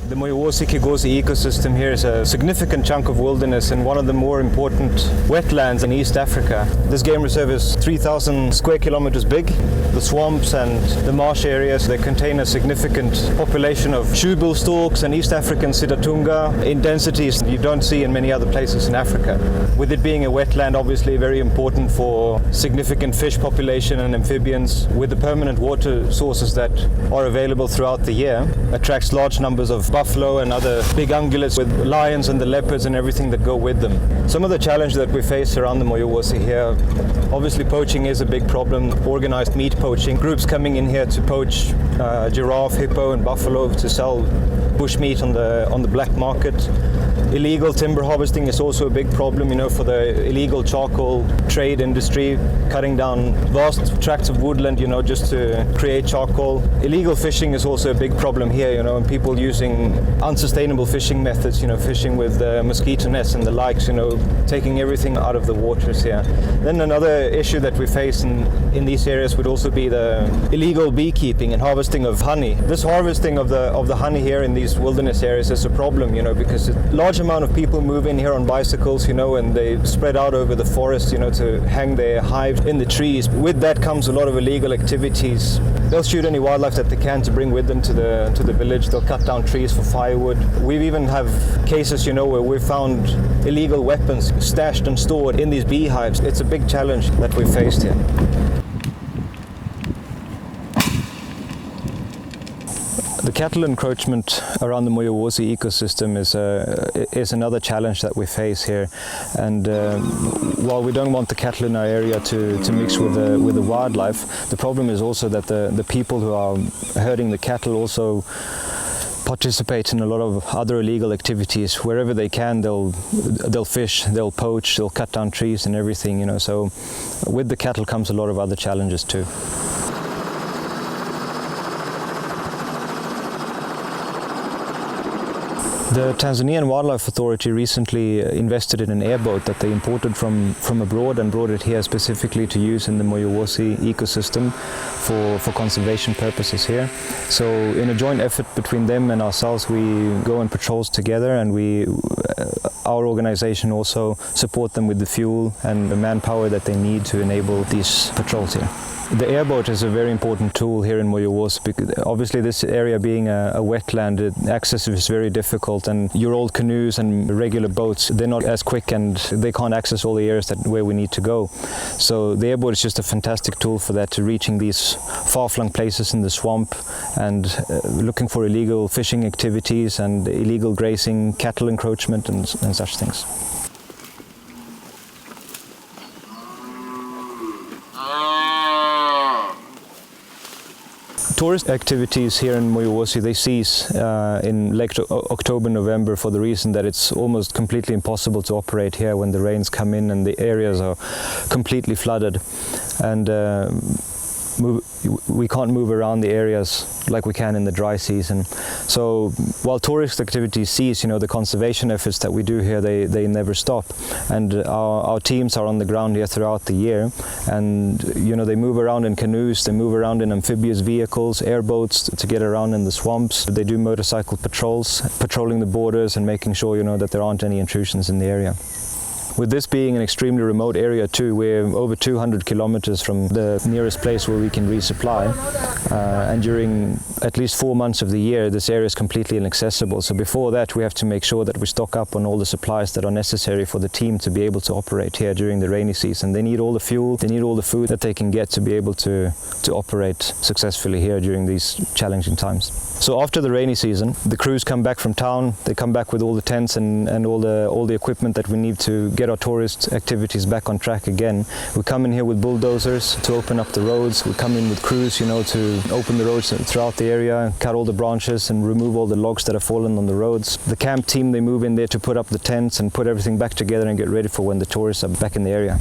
The Moyowosi Kigosi ecosystem here is a significant chunk of wilderness and one of the more important wetlands in East Africa. This game reserve is 3,000 square kilometers big. The swamps and the marsh areas, they contain a significant population of shoebill storks and East African Sidatunga in densities you don't see in many other places in Africa. With it being a wetland, obviously very important for significant fish population and amphibians, with the permanent water sources that are available throughout the year, attracts large numbers of buffalo and other big ungulates with lions and the leopards and everything that go with them. Some of the challenges that we face around the Moyowosi here, obviously poaching is a big problem, organized meat poaching, groups coming in here to poach giraffe, hippo and buffalo to sell bush meat on the black market. Illegal timber harvesting is also a big problem, for the illegal charcoal trade industry, cutting down vast tracts of woodland, just to create charcoal. Illegal fishing is also a big problem here, and people using unsustainable fishing methods, fishing with mosquito nets and the likes, taking everything out of the waters here. Then another issue that we face in these areas would also be the illegal beekeeping and harvesting of honey. This harvesting of the honey here in these wilderness areas is a problem, because a large amount of people move in here on bicycles, and they spread out over the forest, to hang their hives in the trees. With that comes a lot of illegal activities. They'll shoot any wildlife that they can to bring with them to the village. They'll cut down trees for firewood. We even have cases, where we've found illegal weapons stashed and stored in these beehives. It's a big challenge that we faced here. The cattle encroachment around the Moyowosi ecosystem is another challenge that we face here, and while we don't want the cattle in our area to mix with the wildlife, the problem is also that the people who are herding the cattle also participate in a lot of other illegal activities. Wherever they can, they'll fish, they'll poach, they'll cut down trees and everything, so with the cattle comes a lot of other challenges too. The Tanzanian Wildlife Authority recently invested in an airboat that they imported from abroad and brought it here specifically to use in the Moyowosi ecosystem for conservation purposes here. So in a joint effort between them and ourselves, we go on patrols together, and our organization also support them with the fuel and the manpower that they need to enable these patrols here. The airboat is a very important tool here in Moyowosi because obviously this area being a wetland, access is very difficult, and your old canoes and regular boats, they're not as quick and they can't access all the areas where we need to go. So the airboat is just a fantastic tool for that, to reaching these far-flung places in the swamp and looking for illegal fishing activities and illegal grazing, cattle encroachment and such things. Tourist activities here in Moyowosi, they cease in late October, November, for the reason that it's almost completely impossible to operate here when the rains come in and the areas are completely flooded. And we can't move around the areas like we can in the dry season. So while tourist activities cease, the conservation efforts that we do here, they never stop. And our teams are on the ground here throughout the year, and they move around in canoes, they move around in amphibious vehicles, airboats to get around in the swamps. They do motorcycle patrols, patrolling the borders and making sure that there aren't any intrusions in the area. With this being an extremely remote area too, we're over 200 kilometers from the nearest place where we can resupply, and during at least 4 months of the year this area is completely inaccessible. So before that we have to make sure that we stock up on all the supplies that are necessary for the team to be able to operate here during the rainy season. They need all the fuel, they need all the food that they can get to be able to operate successfully here during these challenging times. So after the rainy season, the crews come back from town, they come back with all the tents and all the equipment that we need to get our tourist activities back on track again. We come in here with bulldozers to open up the roads. We come in with crews, to open the roads throughout the area, cut all the branches and remove all the logs that have fallen on the roads. The camp team, they move in there to put up the tents and put everything back together and get ready for when the tourists are back in the area.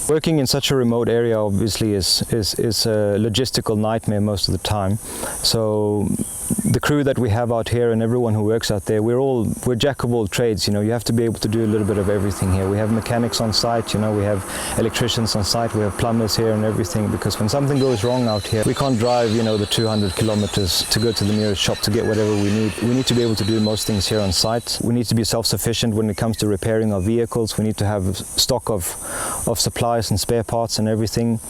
Working in such a remote area obviously is a logistical nightmare most of the time. So The crew that we have out here and everyone who works out there, we're jack of all trades. You know, you have to be able to do a little bit of everything here. We have mechanics on site, you know, we have electricians on site, we have plumbers here and everything, because when something goes wrong out here, we can't drive, you know, the 200 kilometers to go to the nearest shop to get whatever we need. We need to be able to do most things here on site. We need to be self-sufficient when it comes to repairing our vehicles. We need to have stock of supplies and spare parts and everything.